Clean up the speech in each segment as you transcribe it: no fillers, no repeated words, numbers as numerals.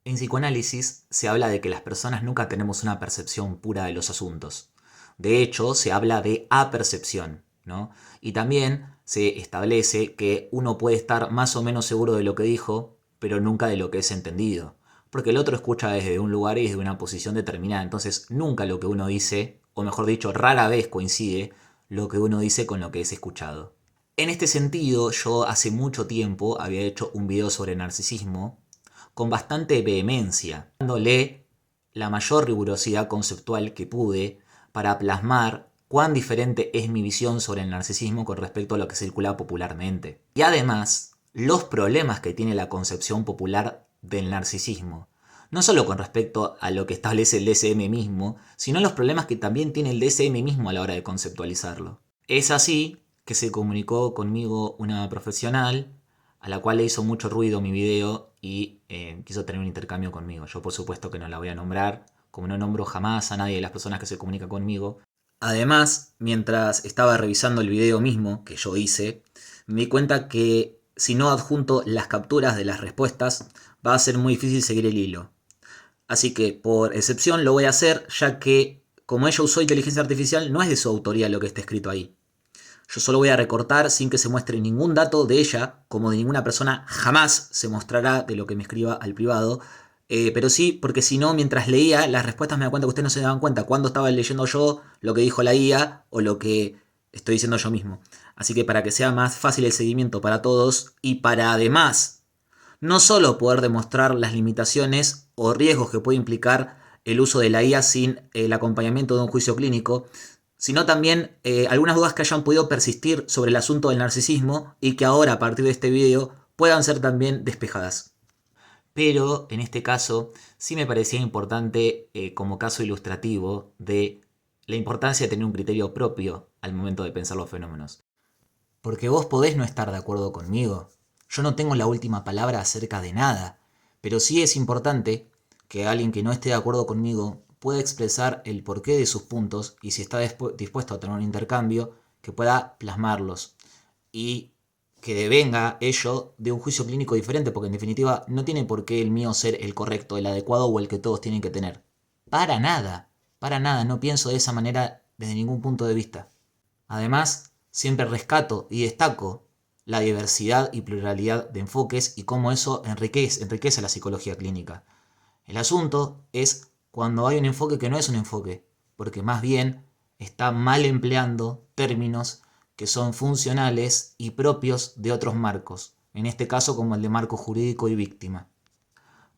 En psicoanálisis se habla de que las personas nunca tenemos una percepción pura de los asuntos. De hecho, se habla de apercepción, ¿no? Y también se establece que uno puede estar más o menos seguro de lo que dijo, pero nunca de lo que es entendido. Porque el otro escucha desde un lugar y desde una posición determinada. Entonces, nunca lo que uno dice, o mejor dicho, rara vez coincide lo que uno dice con lo que es escuchado. En este sentido, yo hace mucho tiempo había hecho un video sobre narcisismo con bastante vehemencia, dándole la mayor rigurosidad conceptual que pude para plasmar cuán diferente es mi visión sobre el narcisismo con respecto a lo que circula popularmente. Y además, los problemas que tiene la concepción popular del narcisismo. No solo con respecto a lo que establece el DSM mismo, sino los problemas que también tiene el DSM mismo a la hora de conceptualizarlo. Es así que se comunicó conmigo una profesional a la cual le hizo mucho ruido mi video y quiso tener un intercambio conmigo. Yo por supuesto que no la voy a nombrar, como no nombro jamás a nadie de las personas que se comunican conmigo. Además, mientras estaba revisando el video mismo que yo hice, me di cuenta que si no adjunto las capturas de las respuestas, va a ser muy difícil seguir el hilo. Así que por excepción lo voy a hacer, ya que como ella usó inteligencia artificial, no es de su autoría lo que está escrito ahí. Yo solo voy a recortar sin que se muestre ningún dato de ella, como de ninguna persona jamás se mostrará de lo que me escriba al privado. Pero sí, porque si no, mientras leía las respuestas me da cuenta que ustedes no se daban cuenta cuándo estaba leyendo yo lo que dijo la IA o lo que estoy diciendo yo mismo. Así que para que sea más fácil el seguimiento para todos y para además no solo poder demostrar las limitaciones o riesgos que puede implicar el uso de la IA sin el acompañamiento de un juicio clínico, sino también algunas dudas que hayan podido persistir sobre el asunto del narcisismo y que ahora a partir de este video puedan ser también despejadas. Pero en este caso sí me parecía importante como caso ilustrativo de la importancia de tener un criterio propio al momento de pensar los fenómenos. Porque vos podés no estar de acuerdo conmigo. Yo no tengo la última palabra acerca de nada. Pero sí es importante que alguien que no esté de acuerdo conmigo pueda expresar el porqué de sus puntos y si está dispuesto a tener un intercambio, que pueda plasmarlos. Y que devenga ello de un juicio clínico diferente, porque en definitiva no tiene por qué el mío ser el correcto, el adecuado o el que todos tienen que tener. Para nada, no pienso de esa manera desde ningún punto de vista. Además, siempre rescato y destaco la diversidad y pluralidad de enfoques y cómo eso enriquece la psicología clínica. El asunto es cuando hay un enfoque que no es un enfoque, porque más bien está mal empleando términos que son funcionales y propios de otros marcos, en este caso como el de marco jurídico y víctima.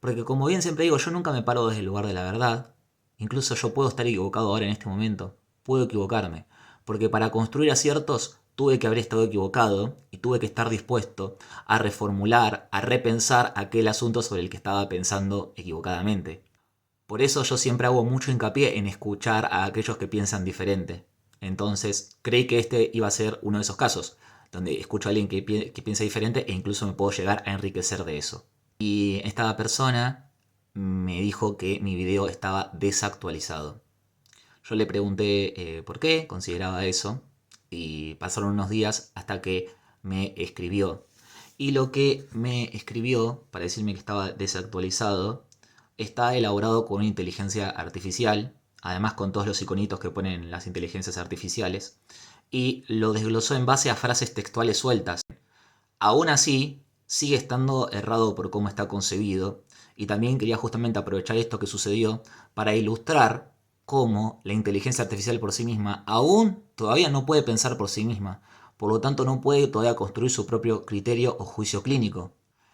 Porque como bien siempre digo, yo nunca me paro desde el lugar de la verdad. Incluso yo puedo estar equivocado ahora en este momento. Puedo equivocarme. Porque para construir aciertos tuve que haber estado equivocado y tuve que estar dispuesto a reformular, a repensar aquel asunto sobre el que estaba pensando equivocadamente. Por eso yo siempre hago mucho hincapié en escuchar a aquellos que piensan diferente. Entonces creí que este iba a ser uno de esos casos, donde escucho a alguien que piensa diferente e incluso me puedo llegar a enriquecer de eso. Y esta persona me dijo que mi video estaba desactualizado. Yo le pregunté por qué consideraba eso y pasaron unos días hasta que me escribió. Y lo que me escribió para decirme que estaba desactualizado está elaborado con una inteligencia artificial, además con todos los iconitos que ponen las inteligencias artificiales, y lo desglosó en base a frases textuales sueltas. Aún así, sigue estando errado por cómo está concebido, y también quería justamente aprovechar esto que sucedió para ilustrar cómo la inteligencia artificial por sí misma aún todavía no puede pensar por sí misma, por lo tanto no puede todavía construir su propio criterio o juicio clínico.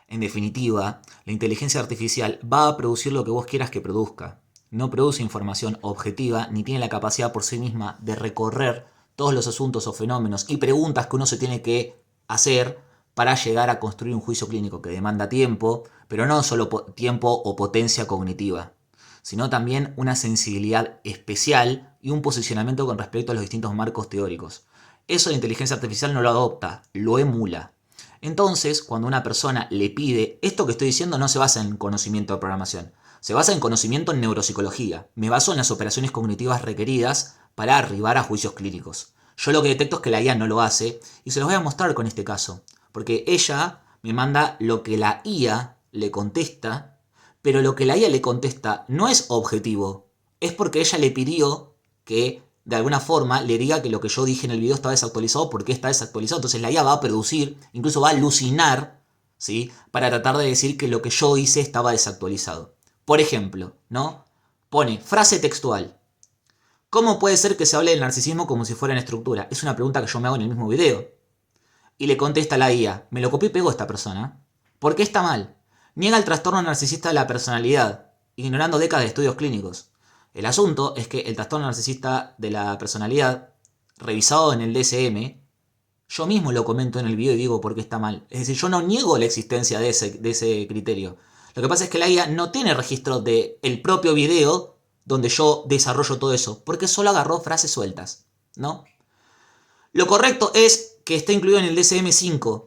En definitiva, la inteligencia artificial va a producir lo que vos quieras que produzca. No produce información objetiva ni tiene la capacidad por sí misma de recorrer todos los asuntos o fenómenos y preguntas que uno se tiene que hacer para llegar a construir un juicio clínico que demanda tiempo, pero no solo tiempo o potencia cognitiva, sino también una sensibilidad especial y un posicionamiento con respecto a los distintos marcos teóricos. Eso la inteligencia artificial no lo adopta, lo emula. Entonces, cuando una persona le pide, esto que estoy diciendo no se basa en conocimiento de programación, se basa en conocimiento en neuropsicología. Me baso en las operaciones cognitivas requeridas para arribar a juicios clínicos. Yo lo que detecto es que la IA no lo hace y se los voy a mostrar con este caso. Porque ella me manda lo que la IA le contesta, pero lo que la IA le contesta no es objetivo. Es porque ella le pidió que de alguna forma le diga que lo que yo dije en el video está desactualizado porque está desactualizado. Entonces la IA va a producir, incluso va a alucinar, ¿sí? Para tratar de decir que lo que yo hice estaba desactualizado. Por ejemplo, ¿no? Pone frase textual. ¿Cómo puede ser que se hable del narcisismo como si fuera en estructura? Es una pregunta que yo me hago en el mismo video. Y le contesta la IA, me lo copió y pegó esta persona. ¿Por qué está mal? Niega el trastorno narcisista de la personalidad, ignorando décadas de estudios clínicos. El asunto es que el trastorno narcisista de la personalidad, revisado en el DSM, yo mismo lo comento en el video y digo por qué está mal. Es decir, yo no niego la existencia de ese criterio. Lo que pasa es que la IA no tiene registro del propio video donde yo desarrollo todo eso, porque solo agarró frases sueltas, ¿no? Lo correcto es que esté incluido en el DSM-5.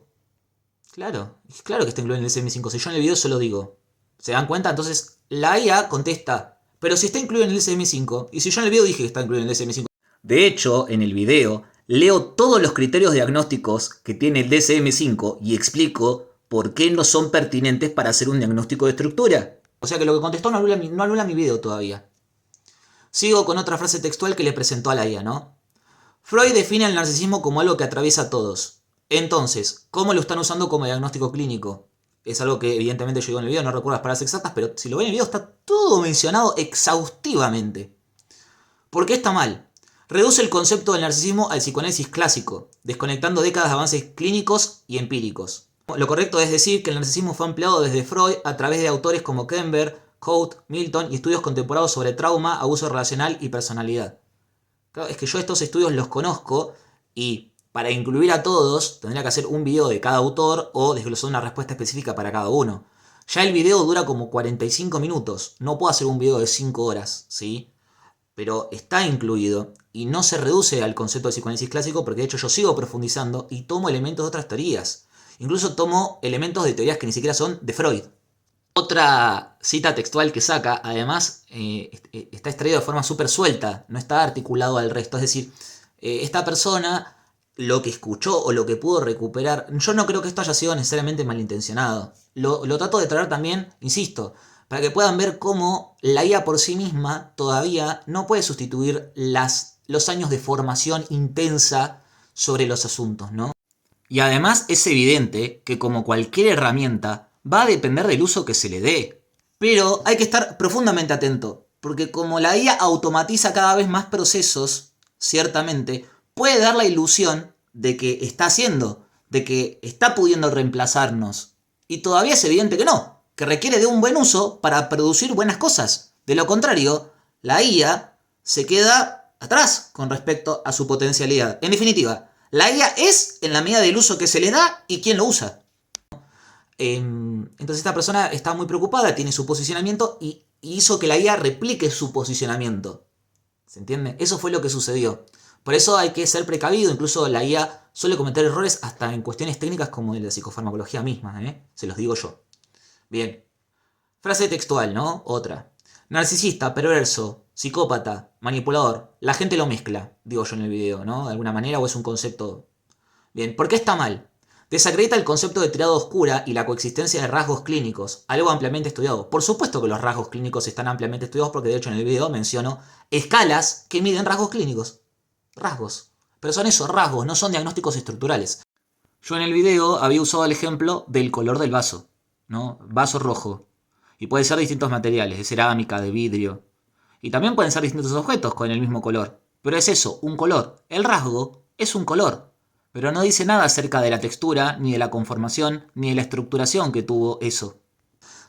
Claro que está incluido en el DSM-5. Si yo en el video solo digo, ¿se dan cuenta? Entonces la IA contesta, pero si está incluido en el DSM-5, y si yo en el video dije que está incluido en el DSM-5. De hecho, en el video leo todos los criterios diagnósticos que tiene el DSM-5 y explico por qué no son pertinentes para hacer un diagnóstico de estructura. O sea que lo que contestó no anula mi video todavía. Sigo con otra frase textual que le presentó a la IA, ¿no? Freud define el narcisismo como algo que atraviesa a todos. Entonces, ¿cómo lo están usando como diagnóstico clínico? Es algo que evidentemente yo digo en el video, no recuerdo las palabras exactas, pero si lo ven en el video está todo mencionado exhaustivamente. ¿Por qué está mal? Reduce el concepto del narcisismo al psicoanálisis clásico, desconectando décadas de avances clínicos y empíricos. Lo correcto es decir que el narcisismo fue empleado desde Freud a través de autores como Kember, Coate, Milton y estudios contemporáneos sobre trauma, abuso relacional y personalidad. Claro, es que yo estos estudios los conozco y para incluir a todos tendría que hacer un video de cada autor o desglosar una respuesta específica para cada uno. Ya el video dura como 45 minutos, no puedo hacer un video de 5 horas, ¿sí? Pero está incluido y no se reduce al concepto de psicoanálisis clásico porque de hecho yo sigo profundizando y tomo elementos de otras teorías. Incluso tomo elementos de teorías que ni siquiera son de Freud. Otra cita textual que saca, además, está extraído de forma súper suelta, no está articulado al resto. Es decir, esta persona, lo que escuchó o lo que pudo recuperar, yo no creo que esto haya sido necesariamente malintencionado. Lo trato de traer también, insisto, para que puedan ver cómo la IA por sí misma todavía no puede sustituir los años de formación intensa sobre los asuntos, ¿no? Y además es evidente que como cualquier herramienta, va a depender del uso que se le dé. Pero hay que estar profundamente atento, porque como la IA automatiza cada vez más procesos, ciertamente, puede dar la ilusión de que está haciendo, de que está pudiendo reemplazarnos. Y todavía es evidente que no, que requiere de un buen uso para producir buenas cosas. De lo contrario, la IA se queda atrás con respecto a su potencialidad. En definitiva, la IA es en la medida del uso que se le da y quién lo usa. Entonces esta persona está muy preocupada, tiene su posicionamiento y hizo que la IA replique su posicionamiento. ¿Se entiende? Eso fue lo que sucedió. Por eso hay que ser precavido, incluso la IA suele cometer errores hasta en cuestiones técnicas como de la psicofarmacología misma, se los digo yo. Bien. Frase textual, ¿no? Otra. Narcisista, perverso, psicópata, manipulador. La gente lo mezcla, digo yo en el video, ¿no? De alguna manera o es un concepto. Bien, ¿por qué está mal? Desacredita el concepto de triada oscura y la coexistencia de rasgos clínicos, algo ampliamente estudiado. Por supuesto que los rasgos clínicos están ampliamente estudiados porque de hecho en el video menciono escalas que miden rasgos clínicos. Rasgos. Pero son esos rasgos, no son diagnósticos estructurales. Yo en el video había usado el ejemplo del color del vaso, ¿no? Vaso rojo. Y puede ser de distintos materiales, de cerámica, de vidrio. Y también pueden ser distintos objetos con el mismo color. Pero es eso, un color. El rasgo es un color. Pero no dice nada acerca de la textura, ni de la conformación, ni de la estructuración que tuvo eso.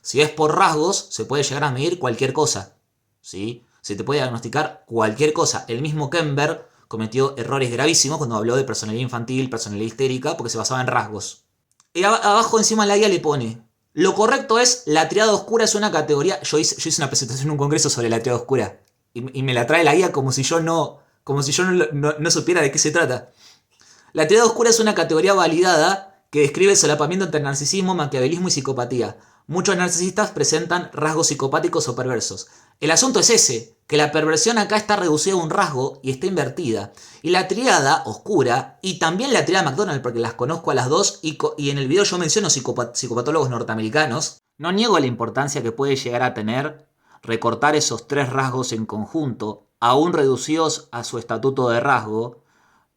Si es por rasgos, se puede llegar a medir cualquier cosa, ¿sí? Se te puede diagnosticar cualquier cosa. El mismo Kember cometió errores gravísimos cuando habló de personalidad infantil, personalidad histérica, porque se basaba en rasgos. Y abajo encima la guía le pone, lo correcto es, la triada oscura es una categoría. Yo hice una presentación en un congreso sobre la triada oscura. Y me la trae la guía como si yo no supiera de qué se trata. La triada oscura es una categoría validada que describe el solapamiento entre narcisismo, maquiavelismo y psicopatía. Muchos narcisistas presentan rasgos psicopáticos o perversos. El asunto es ese, que la perversión acá está reducida a un rasgo y está invertida. Y la triada oscura, y también la triada McDonald, porque las conozco a las dos, y en el video yo menciono psicopatólogos norteamericanos, No niego la importancia que puede llegar a tener recortar esos tres rasgos en conjunto, aún reducidos a su estatuto de rasgo,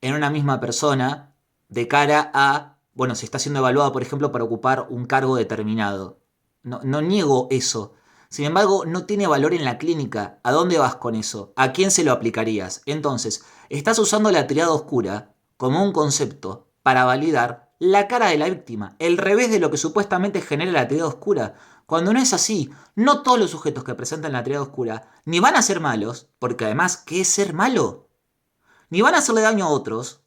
en una misma persona, de cara a, bueno, si está siendo evaluado, por ejemplo, para ocupar un cargo determinado. No niego eso. Sin embargo, no tiene valor en la clínica. ¿A dónde vas con eso? ¿A quién se lo aplicarías? Entonces, estás usando la triada oscura como un concepto para validar la cara de la víctima, el revés de lo que supuestamente genera la triada oscura. Cuando no es así, no todos los sujetos que presentan la triada oscura ni van a ser malos, porque además, ¿qué es ser malo? Ni van a hacerle daño a otros,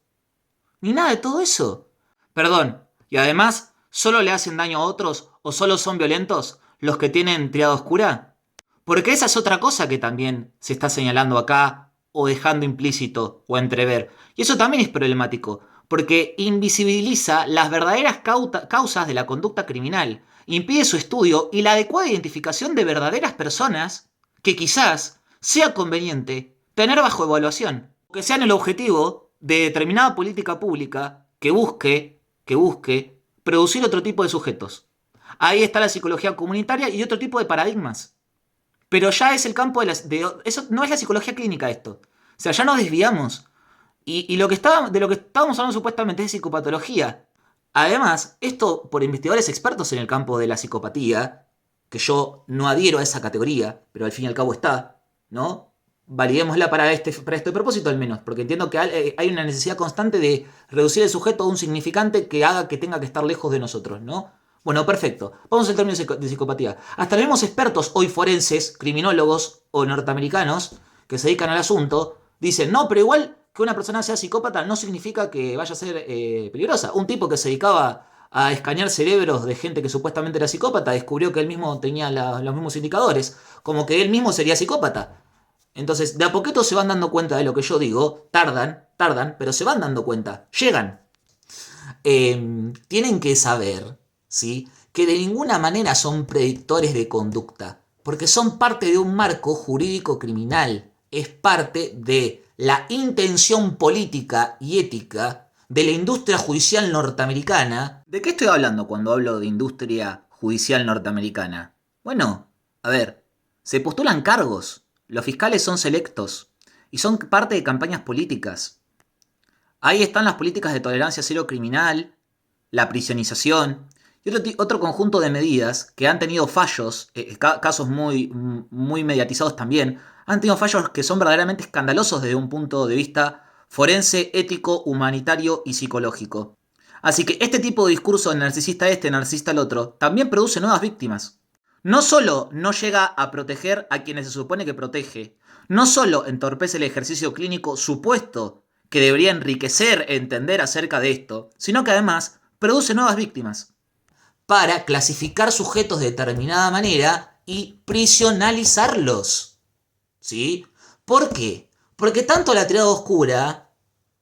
ni nada de todo eso. Perdón, y además, ¿solo le hacen daño a otros o solo son violentos los que tienen triada oscura? Porque esa es otra cosa que también se está señalando acá o dejando implícito o entrever. Y eso también es problemático, porque invisibiliza las verdaderas causas de la conducta criminal, impide su estudio y la adecuada identificación de verdaderas personas que quizás sea conveniente tener bajo evaluación, que sean el objetivo de determinada política pública que busque producir otro tipo de sujetos. Ahí está la psicología comunitaria y otro tipo de paradigmas. Pero ya es el campo eso no es la psicología clínica esto. O sea, ya nos desviamos. Y de lo que estábamos hablando supuestamente es de psicopatología. Además, esto por investigadores expertos en el campo de la psicopatía, que yo no adhiero a esa categoría, pero al fin y al cabo está, ¿no? Validémosla para este propósito al menos, porque entiendo que hay una necesidad constante de reducir el sujeto a un significante que haga que tenga que estar lejos de nosotros, ¿no? Bueno, perfecto. Vamos al término de psicopatía. Hasta los mismos expertos hoy forenses, criminólogos o norteamericanos que se dedican al asunto, dicen, no, pero igual que una persona sea psicópata no significa que vaya a ser peligrosa. Un tipo que se dedicaba a escanear cerebros de gente que supuestamente era psicópata descubrió que él mismo tenía los mismos indicadores, como que él mismo sería psicópata. Entonces, de a poquito se van dando cuenta de lo que yo digo, tardan, pero se van dando cuenta, llegan. Tienen que saber, ¿sí?, que de ninguna manera son predictores de conducta, porque son parte de un marco jurídico criminal, es parte de la intención política y ética de la industria judicial norteamericana. ¿De qué estoy hablando cuando hablo de industria judicial norteamericana? Bueno, a ver, se postulan cargos, los fiscales son selectos y son parte de campañas políticas. Ahí están las políticas de tolerancia cero criminal, la prisionización y otro conjunto de medidas que han tenido fallos, casos muy mediatizados también, han tenido fallos que son verdaderamente escandalosos desde un punto de vista forense, ético, humanitario y psicológico. Así que este tipo de discurso narcisista narcisista el otro, también produce nuevas víctimas. No solo no llega a proteger a quienes se supone que protege, no solo entorpece el ejercicio clínico supuesto que debería enriquecer entender acerca de esto, sino que además produce nuevas víctimas para clasificar sujetos de determinada manera y prisionalizarlos. ¿Sí? ¿Por qué? Porque tanto la triada oscura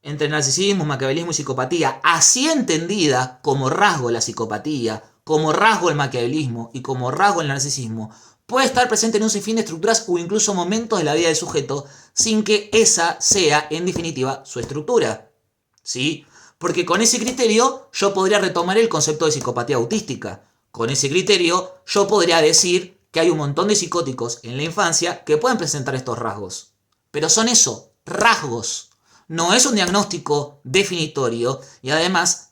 entre narcisismo, maquiavelismo y psicopatía, así entendida como rasgo la psicopatía, como rasgo el maquiavelismo y como rasgo el narcisismo, puede estar presente en un sinfín de estructuras o incluso momentos de la vida del sujeto sin que esa sea, en definitiva, su estructura. ¿Sí? Porque con ese criterio yo podría retomar el concepto de psicopatía autística. Con ese criterio yo podría decir que hay un montón de psicóticos en la infancia que pueden presentar estos rasgos. Pero son eso, rasgos. No es un diagnóstico definitorio y además,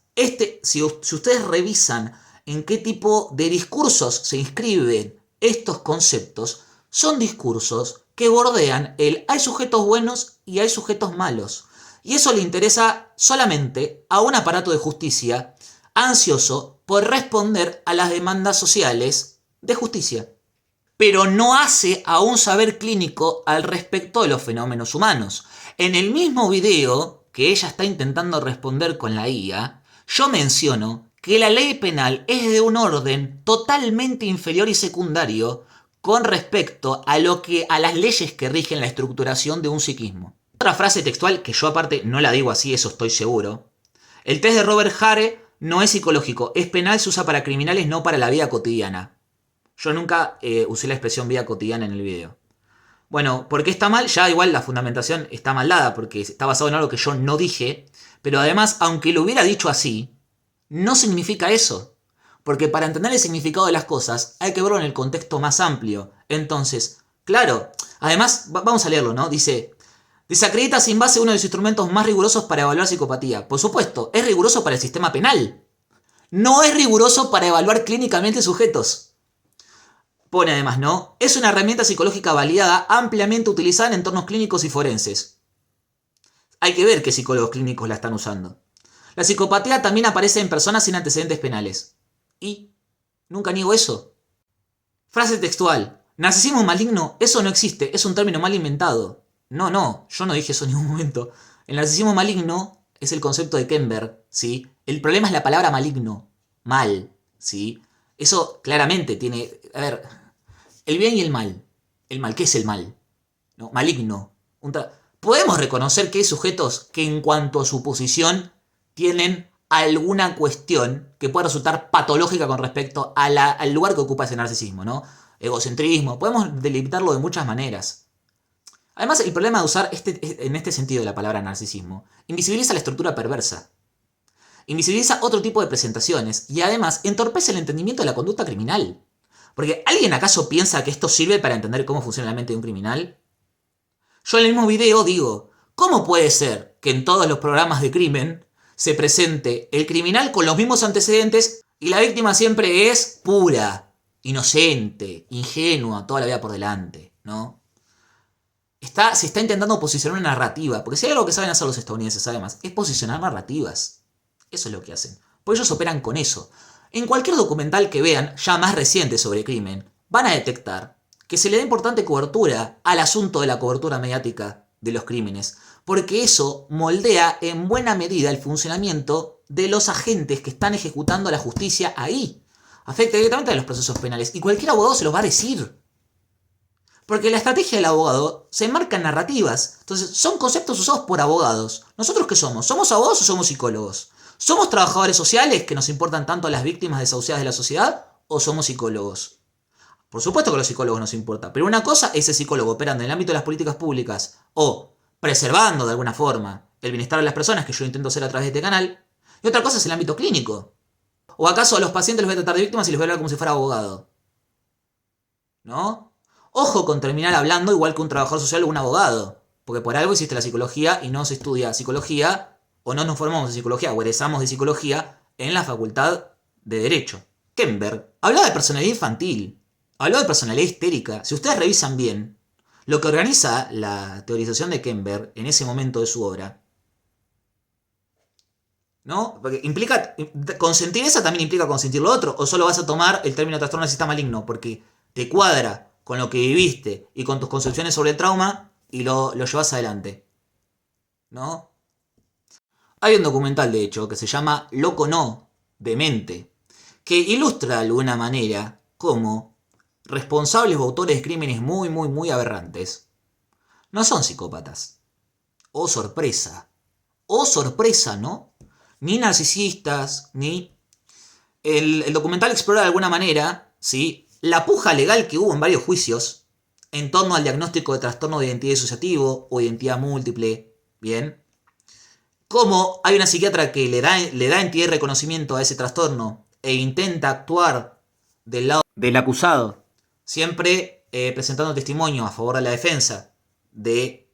si ustedes revisan en qué tipo de discursos se inscriben estos conceptos, son discursos que bordean el hay sujetos buenos y hay sujetos malos. Y eso le interesa solamente a un aparato de justicia ansioso por responder a las demandas sociales de justicia. Pero no hace a un saber clínico al respecto de los fenómenos humanos. En el mismo video que ella está intentando responder con la IA, yo menciono que la ley penal es de un orden totalmente inferior y secundario con respecto a las leyes que rigen la estructuración de un psiquismo. Otra frase textual, que yo aparte no la digo así, eso estoy seguro. El test de Robert Hare no es psicológico, es penal, se usa para criminales, no para la vida cotidiana. Yo nunca usé la expresión vida cotidiana en el video. Bueno, ¿por qué está mal? Ya igual la fundamentación está mal dada, porque está basado en algo que yo no dije. Pero además, aunque lo hubiera dicho así, no significa eso. Porque para entender el significado de las cosas hay que verlo en el contexto más amplio. Entonces, claro, además, vamos a leerlo, ¿no? Dice, desacredita sin base uno de los instrumentos más rigurosos para evaluar psicopatía. Por supuesto, es riguroso para el sistema penal. No es riguroso para evaluar clínicamente sujetos. Pone además, ¿no? Es una herramienta psicológica validada, ampliamente utilizada en entornos clínicos y forenses. Hay que ver qué psicólogos clínicos la están usando. La psicopatía también aparece en personas sin antecedentes penales. Y nunca niego eso. Frase textual. Narcisismo maligno, eso no existe, es un término mal inventado. No, yo no dije eso en ningún momento. El narcisismo maligno es el concepto de Kember, ¿sí? El problema es la palabra maligno. Mal, ¿sí? Eso claramente tiene... A ver, el bien y el mal. El mal, ¿qué es el mal? ¿No? Maligno. Podemos reconocer que hay sujetos que en cuanto a su posición tienen alguna cuestión que pueda resultar patológica con respecto a al lugar que ocupa ese narcisismo, ¿no? Egocentrismo, podemos delimitarlo de muchas maneras. Además, el problema de usar en este sentido la palabra narcisismo invisibiliza la estructura perversa, invisibiliza otro tipo de presentaciones y además entorpece el entendimiento de la conducta criminal. Porque ¿alguien acaso piensa que esto sirve para entender cómo funciona la mente de un criminal? Yo en el mismo video digo, ¿cómo puede ser que en todos los programas de crimen se presente el criminal con los mismos antecedentes y la víctima siempre es pura, inocente, ingenua, toda la vida por delante, ¿no? Se está intentando posicionar una narrativa, porque si hay algo que saben hacer los estadounidenses además, es posicionar narrativas. Eso es lo que hacen. Porque ellos operan con eso. En cualquier documental que vean, ya más reciente sobre crimen, van a detectar que se le da importante cobertura al asunto de la cobertura mediática de los crímenes, porque eso moldea en buena medida el funcionamiento de los agentes que están ejecutando la justicia ahí. Afecta directamente a los procesos penales y cualquier abogado se los va a decir. Porque la estrategia del abogado se enmarca en narrativas. Entonces, son conceptos usados por abogados. ¿Nosotros qué somos? ¿Somos abogados o somos psicólogos? ¿Somos trabajadores sociales que nos importan tanto a las víctimas desahuciadas de la sociedad? ¿O somos psicólogos? Por supuesto que a los psicólogos nos importa. Pero una cosa es el psicólogo operando en el ámbito de las políticas públicas o preservando de alguna forma el bienestar de las personas, que yo intento hacer a través de este canal. Y otra cosa es el ámbito clínico. ¿O acaso a los pacientes los voy a tratar de víctimas y les voy a hablar como si fuera abogado? ¿No? Ojo con terminar hablando igual que un trabajador social o un abogado. Porque por algo existe la psicología y no se estudia psicología, o no nos formamos en psicología, o egresamos de psicología en la facultad de Derecho. Kember hablaba de personalidad infantil, hablaba de personalidad histérica. Si ustedes revisan bien, lo que organiza la teorización de Kember en ese momento de su obra, ¿no? Porque implica, consentir esa también implica consentir lo otro, o solo vas a tomar el término trastorno narcisista maligno, porque te cuadra con lo que viviste y con tus concepciones sobre el trauma y lo llevas adelante, ¿no? Hay un documental, de hecho, que se llama Loco No, Demente, que ilustra de alguna manera cómo responsables o autores de crímenes muy aberrantes no son psicópatas. Oh sorpresa. Oh sorpresa, ¿no? Ni narcisistas, ni... El documental explora de alguna manera, ¿sí?, la puja legal que hubo en varios juicios en torno al diagnóstico de trastorno de identidad disociativo o identidad múltiple, ¿bien? Cómo hay una psiquiatra que le da entidad y reconocimiento a ese trastorno e intenta actuar del lado del acusado, siempre presentando testimonio a favor de la defensa de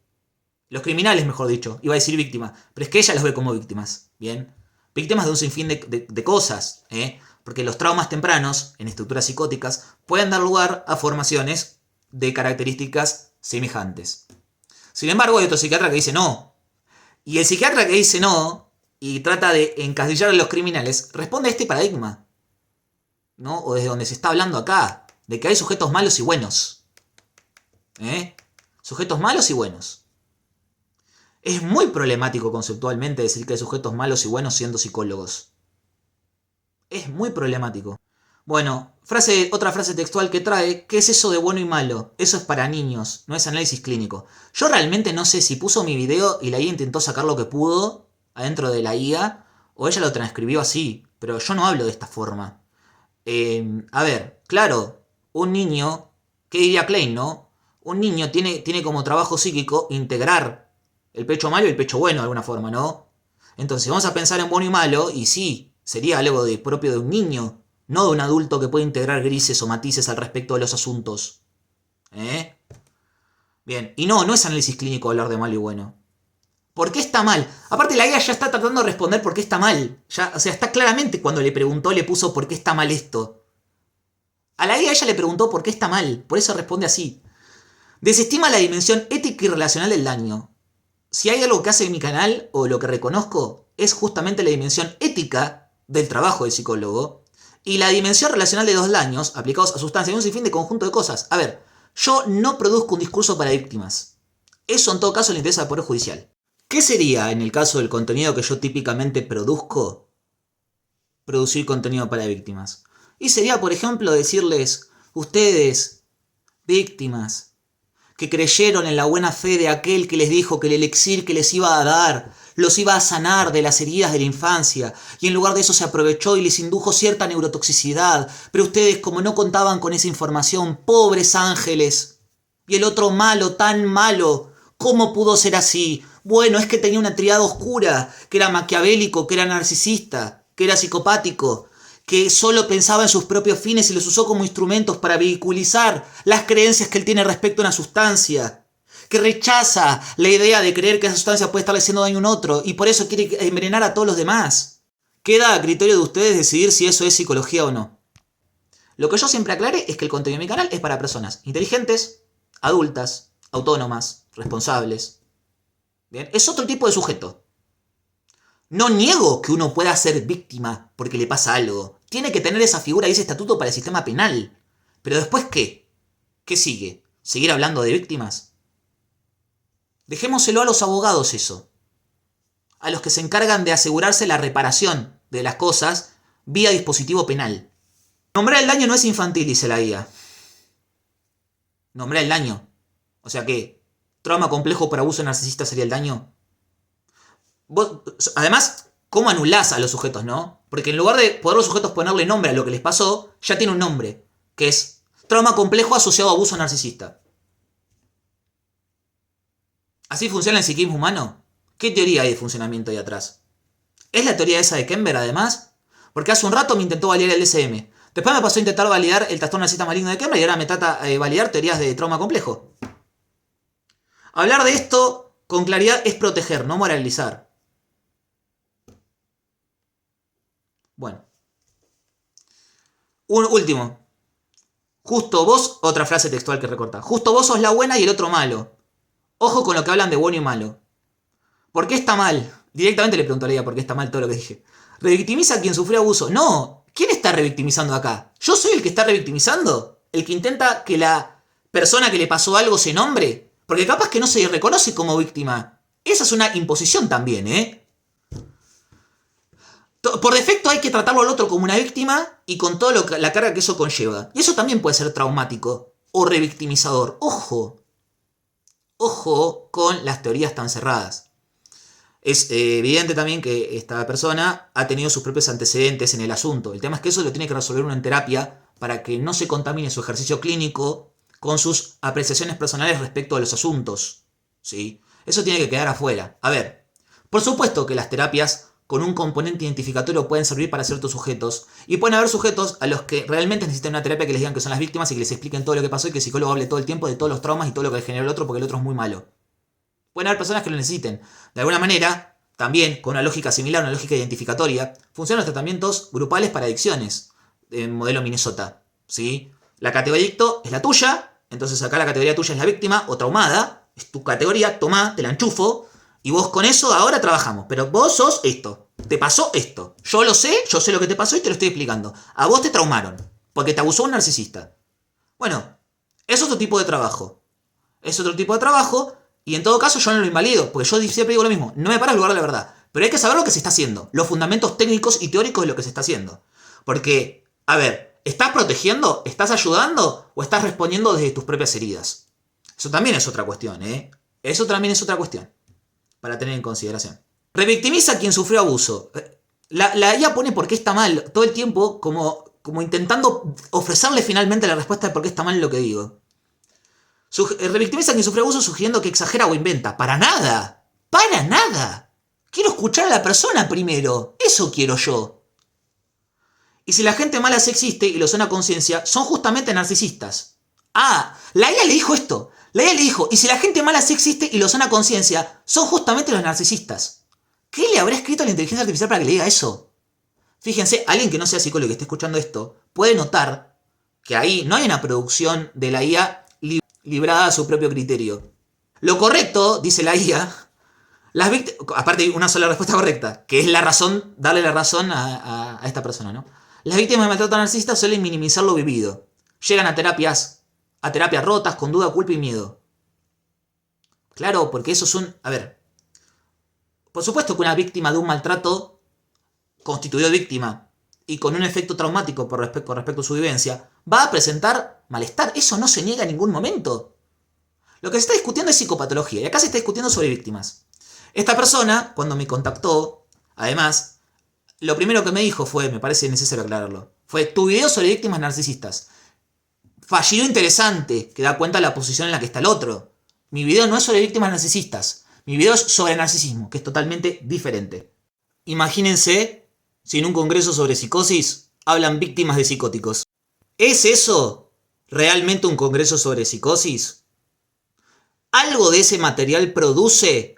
los criminales, mejor dicho. Iba a decir víctimas, pero es que ella los ve como víctimas, ¿bien? Víctimas de un sinfín de cosas, porque los traumas tempranos en estructuras psicóticas pueden dar lugar a formaciones de características semejantes. Sin embargo, hay otro psiquiatra que dice no. Y el psiquiatra que dice no y trata de encasillar a los criminales responde a este paradigma, ¿no? O desde donde se está hablando acá, de que hay sujetos malos y buenos. Sujetos malos y buenos. Es muy problemático conceptualmente decir que hay sujetos malos y buenos siendo psicólogos. Es muy problemático. Bueno, otra frase textual que trae, ¿qué es eso de bueno y malo? Eso es para niños, no es análisis clínico. Yo realmente no sé si puso mi video y la IA intentó sacar lo que pudo adentro de la IA, o ella lo transcribió así, pero yo no hablo de esta forma. A ver, claro, un niño, ¿qué diría Klein, no? Un niño tiene como trabajo psíquico integrar el pecho malo y el pecho bueno de alguna forma, ¿no? Entonces vamos a pensar en bueno y malo, y sí, sería algo propio de un niño, no de un adulto que puede integrar grises o matices al respecto de los asuntos. Bien, y no es análisis clínico hablar de malo y bueno. ¿Por qué está mal? Aparte la guía ya está tratando de responder por qué está mal. Ya, o sea, está claramente cuando le preguntó, le puso por qué está mal esto. A la guía ella le preguntó por qué está mal, por eso responde así. Desestima la dimensión ética y relacional del daño. Si hay algo que hace mi canal, o lo que reconozco, es justamente la dimensión ética del trabajo del psicólogo y la dimensión relacional de los daños aplicados a sustancias y un sinfín de conjunto de cosas. A ver, yo no produzco un discurso para víctimas. Eso en todo caso le interesa al Poder Judicial. ¿Qué sería, en el caso del contenido que yo típicamente produzco, producir contenido para víctimas? Y sería, por ejemplo, decirles, ustedes, víctimas, que creyeron en la buena fe de aquel que les dijo que el elixir que les iba a dar los iba a sanar de las heridas de la infancia, y en lugar de eso se aprovechó y les indujo cierta neurotoxicidad, pero ustedes, como no contaban con esa información, pobres ángeles, y el otro malo, tan malo, ¿cómo pudo ser así? Bueno, es que tenía una triada oscura, que era maquiavélico, que era narcisista, que era psicopático, que solo pensaba en sus propios fines y los usó como instrumentos para vehiculizar las creencias que él tiene respecto a una sustancia, que rechaza la idea de creer que esa sustancia puede estarle haciendo daño a un otro y por eso quiere envenenar a todos los demás. Queda a criterio de ustedes decidir si eso es psicología o no. Lo que yo siempre aclaré es que el contenido de mi canal es para personas inteligentes, adultas, autónomas, responsables. ¿Bien? Es otro tipo de sujeto. No niego que uno pueda ser víctima porque le pasa algo. Tiene que tener esa figura y ese estatuto para el sistema penal. Pero después, ¿qué? ¿Qué sigue? ¿Seguir hablando de víctimas? Dejémoselo a los abogados eso. A los que se encargan de asegurarse la reparación de las cosas vía dispositivo penal. Nombrar el daño no es infantil, dice la guía. Nombrar el daño. O sea que, trauma complejo por abuso narcisista sería el daño. Vos, además, ¿cómo anulás a los sujetos, no? Porque en lugar de poder los sujetos ponerle nombre a lo que les pasó, ya tiene un nombre, que es trauma complejo asociado a abuso narcisista. ¿Así funciona el psiquismo humano? ¿Qué teoría hay de funcionamiento ahí atrás? ¿Es la teoría esa de Kember, además? Porque hace un rato me intentó validar el DSM. Después me pasó a intentar validar el trastorno narcisista maligno de Kember y ahora me trata de validar teorías de trauma complejo. Hablar de esto con claridad es proteger, no moralizar. Bueno. Un último. Justo vos, otra frase textual que recorta. Justo vos sos la buena y el otro malo. Ojo con lo que hablan de bueno y malo. ¿Por qué está mal? Directamente le preguntaría por qué está mal todo lo que dije. ¿Revictimiza a quien sufrió abuso? No. ¿Quién está revictimizando acá? ¿Yo soy el que está revictimizando? ¿El que intenta que la persona que le pasó algo se nombre? Porque capaz que no se reconoce como víctima. Esa es una imposición también, ¿eh? Por defecto hay que tratarlo al otro como una víctima y con toda la carga que eso conlleva. Y eso también puede ser traumático o revictimizador. Ojo. Ojo con las teorías tan cerradas. Es evidente también que esta persona ha tenido sus propios antecedentes en el asunto. El tema es que eso lo tiene que resolver uno en terapia para que no se contamine su ejercicio clínico con sus apreciaciones personales respecto a los asuntos. ¿Sí? Eso tiene que quedar afuera. A ver, por supuesto que las terapias con un componente identificatorio pueden servir para ciertos sujetos. Y pueden haber sujetos a los que realmente necesitan una terapia que les digan que son las víctimas y que les expliquen todo lo que pasó y que el psicólogo hable todo el tiempo de todos los traumas y todo lo que le generó el otro porque el otro es muy malo. Pueden haber personas que lo necesiten. De alguna manera, también con una lógica similar, una lógica identificatoria, funcionan los tratamientos grupales para adicciones, en modelo Minnesota. ¿Sí? La categoría adicto es la tuya, entonces acá la categoría tuya es la víctima o traumada, es tu categoría, tomá, te la enchufo, y vos con eso ahora trabajamos, pero vos sos esto, te pasó esto, yo sé lo que te pasó y te lo estoy explicando. A vos te traumaron, porque te abusó un narcisista. Bueno, es otro tipo de trabajo. Es otro tipo de trabajo. Y en todo caso yo no lo invalido, porque yo siempre digo lo mismo, no me para el lugar de la verdad. Pero hay que saber lo que se está haciendo, los fundamentos técnicos y teóricos de lo que se está haciendo. Porque, a ver, ¿estás protegiendo? ¿Estás ayudando? ¿O estás respondiendo desde tus propias heridas? Eso también es otra cuestión, ¿eh? Eso también es otra cuestión para tener en consideración. Revictimiza a quien sufrió abuso. La IA pone por qué está mal todo el tiempo como intentando ofrecerle finalmente la respuesta de por qué está mal lo que digo. Revictimiza a quien sufre abuso sugiriendo que exagera o inventa. ¡Para nada! ¡Para nada! Quiero escuchar a la persona primero. Eso quiero yo. Y si la gente mala sí existe y lo son a conciencia, son justamente narcisistas. Ah, la IA le dijo esto. La IA le dijo, y si la gente mala sí existe y lo son a conciencia, son justamente los narcisistas. ¿Qué le habrá escrito a la inteligencia artificial para que le diga eso? Fíjense, alguien que no sea psicólogo y que esté escuchando esto, puede notar que ahí no hay una producción de la IA librada a su propio criterio. Lo correcto, dice la IA, aparte hay una sola respuesta correcta, que es la razón, darle la razón a esta persona, ¿no? Las víctimas de maltrato narcisista suelen minimizar lo vivido. Llegan a terapias rotas, con duda, culpa y miedo. Claro, porque eso es un... A ver, por supuesto que una víctima de un maltrato constituido víctima y con un efecto traumático con respecto a su vivencia, va a presentar malestar. Eso no se niega en ningún momento. Lo que se está discutiendo es psicopatología y acá se está discutiendo sobre víctimas. Esta persona, cuando me contactó, además, lo primero que me dijo fue, me parece necesario aclararlo, fue tu video sobre víctimas narcisistas. Fallido interesante, que da cuenta de la posición en la que está el otro. Mi video no es sobre víctimas narcisistas. Mi video es sobre narcisismo, que es totalmente diferente. Imagínense si en un congreso sobre psicosis hablan víctimas de psicóticos. ¿Es eso realmente un congreso sobre psicosis? ¿Algo de ese material produce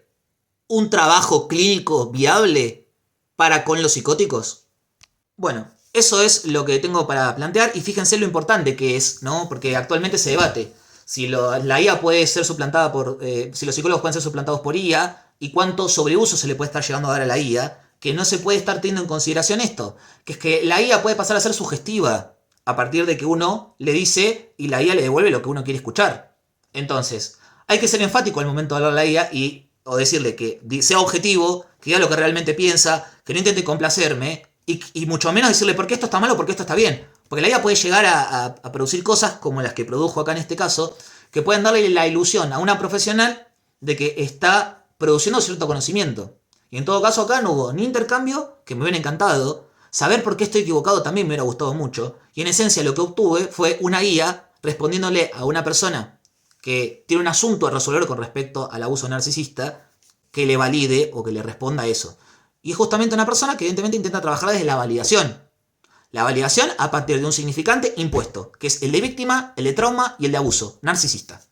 un trabajo clínico viable para con los psicóticos? Bueno, eso es lo que tengo para plantear y fíjense lo importante que es, ¿no? Porque actualmente se debate si la IA puede ser suplantada si los psicólogos pueden ser suplantados por IA y cuánto sobreuso se le puede estar llegando a dar a la IA, que no se puede estar teniendo en consideración esto, que es que la IA puede pasar a ser sugestiva a partir de que uno le dice y la IA le devuelve lo que uno quiere escuchar. Entonces, hay que ser enfático al momento de hablar a la IA o decirle que sea objetivo, que diga lo que realmente piensa, que no intente complacerme y mucho menos decirle por qué esto está mal o por qué esto está bien. Porque la IA puede llegar a producir cosas como las que produjo acá en este caso, que pueden darle la ilusión a una profesional de que está produciendo cierto conocimiento. Y en todo caso acá no hubo ni intercambio, que me hubiera encantado. Saber por qué estoy equivocado también me hubiera gustado mucho. Y en esencia lo que obtuve fue una IA respondiéndole a una persona que tiene un asunto a resolver con respecto al abuso narcisista, que le valide o que le responda a eso. Y es justamente una persona que evidentemente intenta trabajar desde la validación. La validación a partir de un significante impuesto, que es el de víctima, el de trauma y el de abuso narcisista.